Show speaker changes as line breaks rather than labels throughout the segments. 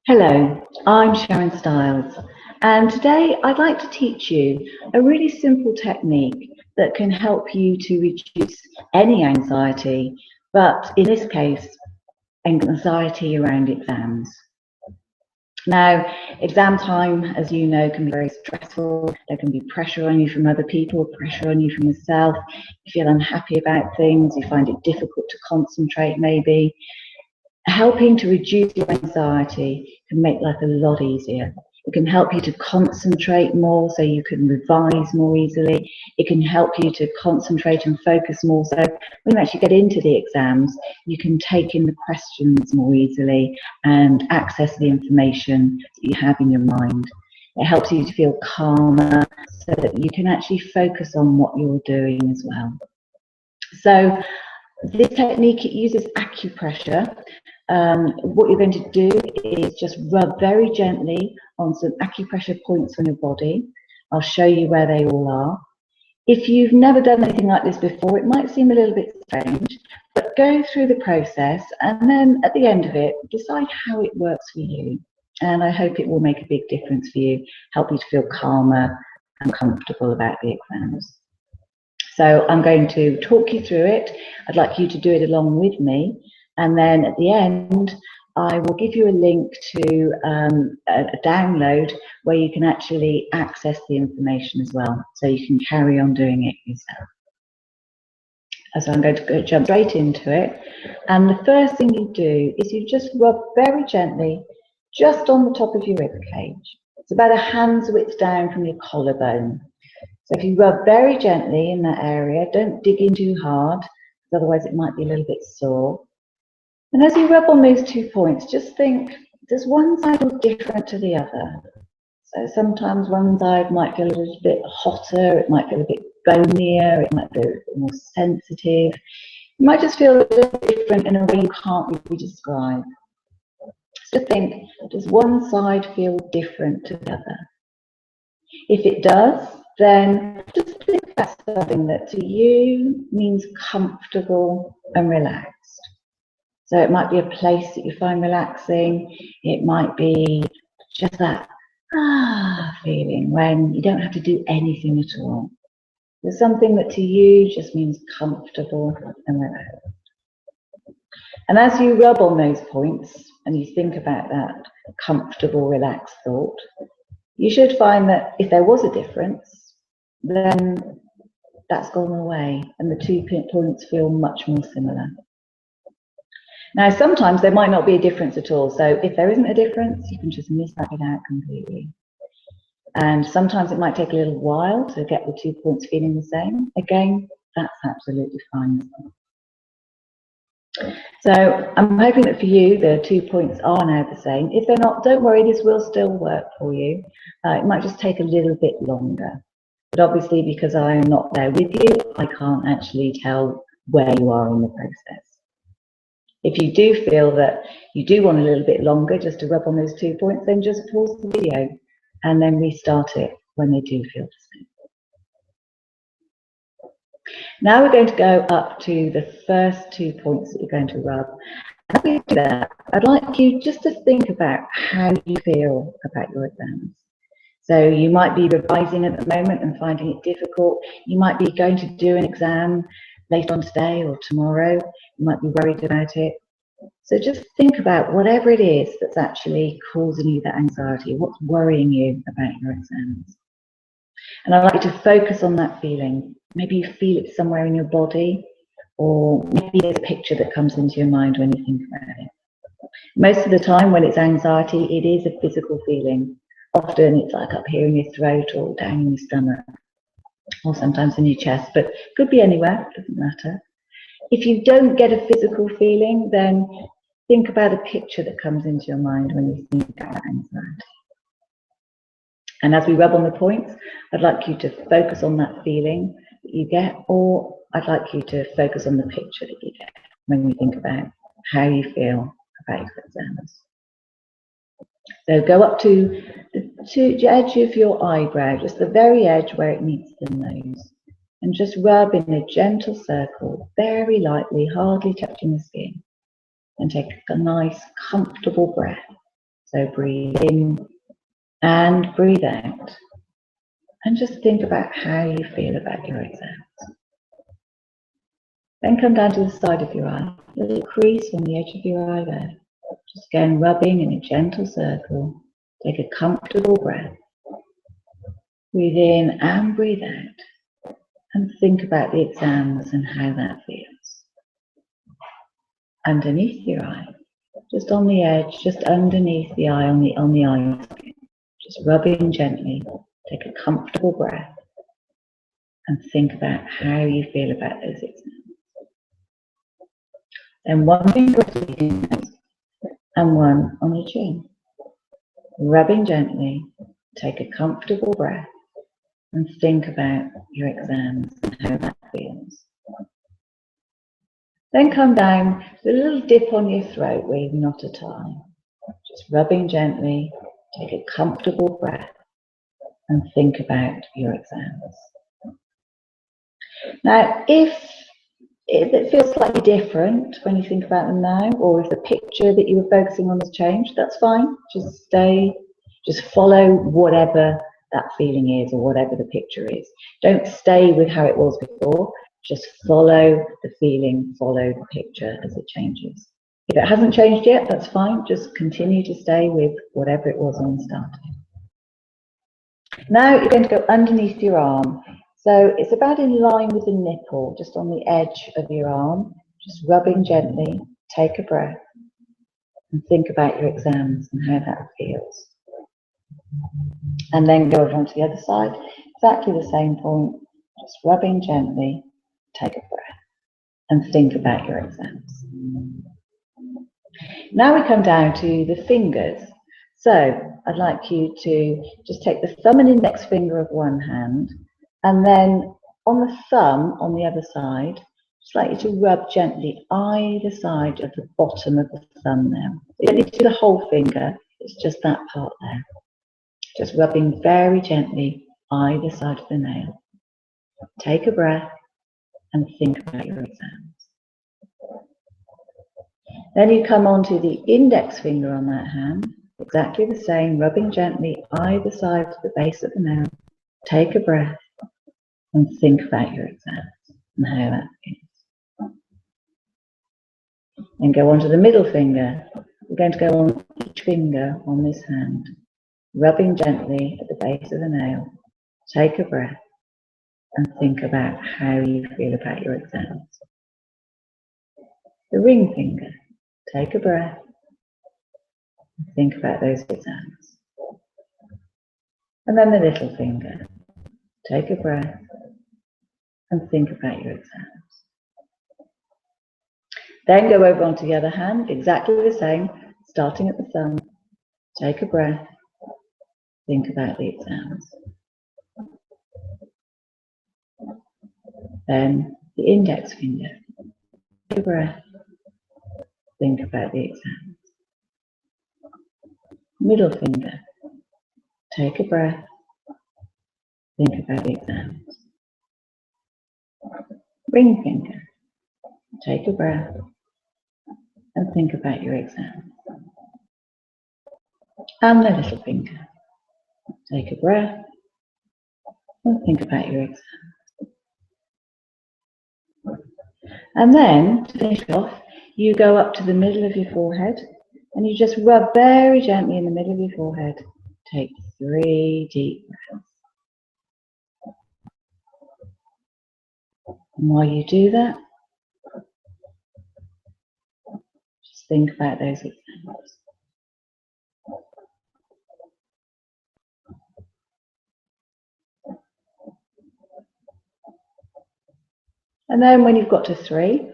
Hello, I'm Sharon Stiles, and today I'd like to teach you a really simple technique that can help you to reduce any anxiety, but in this case, anxiety around exams. Now, exam time, as you know, can be very stressful. There can be pressure on you from other people, pressure on you from yourself. You feel unhappy about things, you find it difficult to concentrate maybe. Helping to reduce your anxiety can make life a lot easier. It can help you to concentrate more so you can revise more easily. It can help you to concentrate and focus more so when you actually get into the exams, you can take in the questions more easily and access the information that you have in your mind. It helps you to feel calmer so that you can actually focus on what you're doing as well. So this technique, it uses acupressure. What you're going to do is just rub very gently on some acupressure points on your body. I'll show you where they all are. If you've never done anything like this before, it might seem a little bit strange, but go through the process and then at the end of it, decide how it works for you. And I hope it will make a big difference for you, help you to feel calmer and comfortable about the exams. So I'm going to talk you through it. I'd like you to do it along with me. And then at the end, I will give you a link to a download where you can actually access the information as well. So you can carry on doing it yourself. So I'm going to jump straight into it. And the first thing you do is you just rub very gently just on the top of your rib cage. It's about a hand's width down from your collarbone. So if you rub very gently in that area, don't dig in too hard, because otherwise it might be a little bit sore. And as you rub on those 2 points, just think, does one side look different to the other? So sometimes one side might feel a little bit hotter, it might feel a bit bonier, it might be a little bit more sensitive. You might just feel a little different in a way you can't really describe. So think, does one side feel different to the other? If it does, then just think about something that to you means comfortable and relaxed. So it might be a place that you find relaxing. It might be just that feeling when you don't have to do anything at all. There's something that to you just means comfortable and relaxed. And as you rub on those points and you think about that comfortable, relaxed thought, you should find that if there was a difference, then that's gone away and the 2 points feel much more similar. Now, sometimes there might not be a difference at all. So if there isn't a difference, you can just miss that bit out completely. And sometimes it might take a little while to get the 2 points feeling the same. Again, that's absolutely fine. So I'm hoping that for you, the 2 points are now the same. If they're not, don't worry, this will still work for you. It might just take a little bit longer. But obviously, because I'm not there with you, I can't actually tell where you are in the process. If you do feel that you do want a little bit longer just to rub on those 2 points, then just pause the video and then restart it when they do feel the same. Now we're going to go up to the first 2 points that you're going to rub. And as we do that, I'd like you just to think about how you feel about your exams. So you might be revising at the moment and finding it difficult. You might be going to do an exam later on today or tomorrow. You might be worried about it. So just think about whatever it is that's actually causing you that anxiety, what's worrying you about your exams. And I'd like you to focus on that feeling. Maybe you feel it somewhere in your body, or maybe there's a picture that comes into your mind when you think about it. Most of the time when it's anxiety, it is a physical feeling. Often it's like up here in your throat or down in your stomach, or sometimes in your chest, but it could be anywhere, it doesn't matter. If you don't get a physical feeling, then think about a picture that comes into your mind when you think about anxiety. And as we rub on the points, I'd like you to focus on that feeling that you get, or I'd like you to focus on the picture that you get when you think about how you feel about your exams. So go up to the edge of your eyebrow, just the very edge where it meets the nose, and just rub in a gentle circle, very lightly, hardly touching the skin, and take a nice, comfortable breath. So breathe in and breathe out. And just think about how you feel about your exams. Then come down to the side of your eye, a little crease on the edge of your eye there. Just again rubbing in a gentle circle. Take a comfortable breath. Breathe in and breathe out. And think about the exams and how that feels. Underneath your eye, just on the edge, just underneath the eye, on the eye socket. Just rubbing gently. Take a comfortable breath. And think about how you feel about those exams. Then one finger on the nose and one on your chin. Rubbing gently, take a comfortable breath and think about your exams and how that feels. Then come down with a little dip on your throat where you've not a tie. Just rubbing gently, take a comfortable breath and think about your exams. Now, if it feels slightly different when you think about them now, or if the picture that you were focusing on has changed, that's fine. Just follow whatever that feeling is or whatever the picture is. Don't stay with how it was before. Just follow the feeling, follow the picture as it changes. If it hasn't changed yet, that's fine. Just continue to stay with whatever it was when you started. Now you're going to go underneath your arm. So it's about in line with the nipple, just on the edge of your arm. Just rubbing gently, take a breath, and think about your exams and how that feels. And then go over onto the other side, exactly the same point, just rubbing gently, take a breath, and think about your exams. Now we come down to the fingers. So I'd like you to just take the thumb and index finger of one hand, and then on the thumb on the other side, just like you to rub gently either side of the bottom of the thumb now. You don't need to do the whole finger, it's just that part there. Just rubbing very gently either side of the nail. Take a breath and think about your exams. Then you come onto the index finger on that hand, exactly the same, rubbing gently either side of the base of the nail. Take a breath and think about your exams and how that feels. Then go on to the middle finger. We're going to go on each finger on this hand, rubbing gently at the base of the nail. Take a breath and think about how you feel about your exams. The ring finger. Take a breath and think about those exams. And then the little finger. Take a breath and think about your exams. Then go over onto the other hand, exactly the same, starting at the thumb. Take a breath, think about the exams. Then the index finger. Take a breath, think about the exams. Middle finger. Take a breath, think about the exams. Ring finger. Take a breath and think about your exams. And the little finger. Take a breath and think about your exams. And then, to finish off, you go up to the middle of your forehead and you just rub very gently in the middle of your forehead. Take 3 deep breaths. And while you do that, just think about those exams. And then when you've got to 3,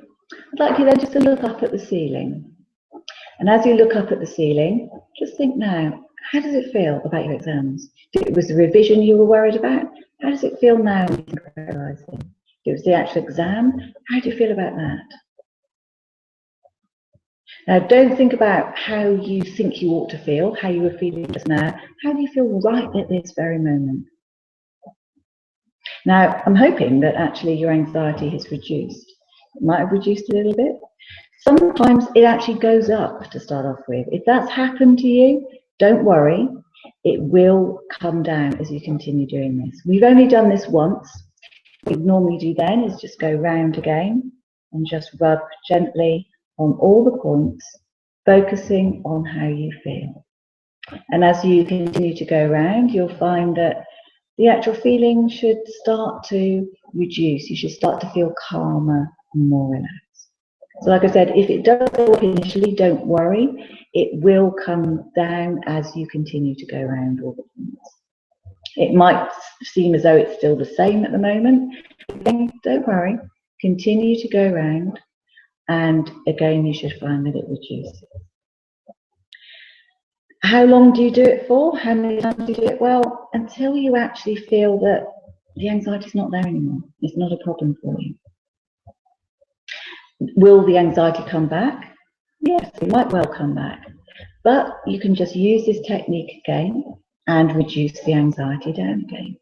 I'd like you then just to look up at the ceiling. And as you look up at the ceiling, just think now, how does it feel about your exams? If it was the revision you were worried about, how does it feel now when you think about revising? If it was the actual exam, how do you feel about that? Now, don't think about how you think you ought to feel, how you were feeling just now. How do you feel right at this very moment? Now, I'm hoping that actually your anxiety has reduced. It might have reduced a little bit. Sometimes it actually goes up to start off with. If that's happened to you, Don't worry, it will come down as you continue doing this. We've only done this once. What we normally do then is just go round again and just rub gently on all the points, focusing on how you feel. And as you continue to go around, you'll find that the actual feeling should start to reduce. You should start to feel calmer and more relaxed. So like I said, if it does go up initially, don't worry. It will come down as you continue to go around all the points. It might seem as though it's still the same at the moment. Again, don't worry. Continue to go around, and again, you should find that it reduces. How long do you do it for? How many times do you do it? Well, until you actually feel that the anxiety is not there anymore. It's not a problem for you. Will the anxiety come back? Yes, it might well come back. But you can just use this technique again and reduce the anxiety down again.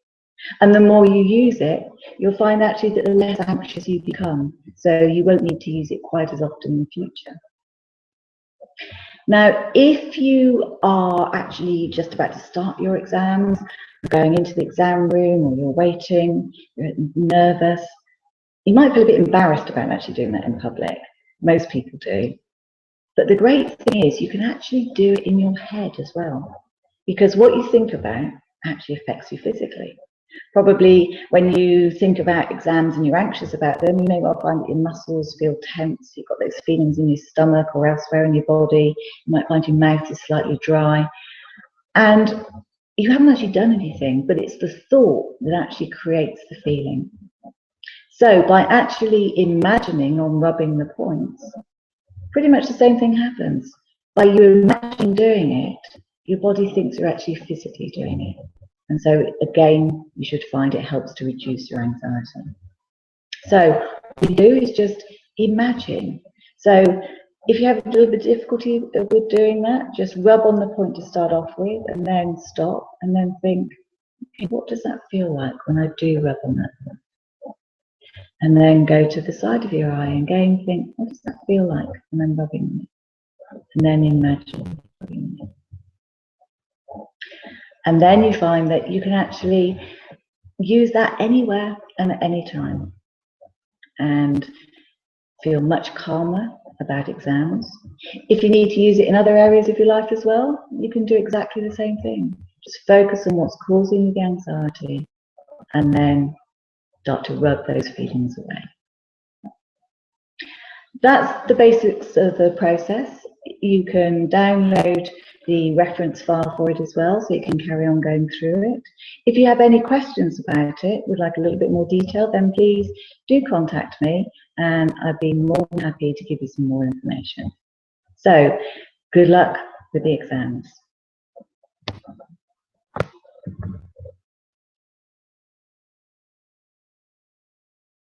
And the more you use it, you'll find actually that the less anxious you become. So you won't need to use it quite as often in the future. Now, if you are actually just about to start your exams, going into the exam room, or you're waiting, you're nervous, you might feel a bit embarrassed about actually doing that in public. Most people do. But the great thing is you can actually do it in your head as well, because what you think about actually affects you physically. Probably when you think about exams and you're anxious about them, you may well find that your muscles feel tense, you've got those feelings in your stomach or elsewhere in your body, you might find your mouth is slightly dry, and you haven't actually done anything, but it's the thought that actually creates the feeling. So by actually imagining or rubbing the points, pretty much the same thing happens. By you imagining doing it, your body thinks you're actually physically doing it. And so again, you should find it helps to reduce your anxiety. So what you do is just imagine. So if you have a little bit of difficulty with doing that, just rub on the point to start off with, and then stop, and then think, okay, what does that feel like when I do rub on that point? And then go to the side of your eye and again think, what does that feel like when I'm rubbing on it? And then imagine rubbing on it. And then you find that you can actually use that anywhere and at any time and feel much calmer about exams. If you need to use it in other areas of your life as well, you can do exactly the same thing. Just focus on what's causing you the anxiety and then start to rub those feelings away. That's the basics of the process. You can download the reference file for it as well, so you can carry on going through it. If you have any questions about it, would like a little bit more detail, then please do contact me and I'd be more than happy to give you some more information. So, good luck with the exams.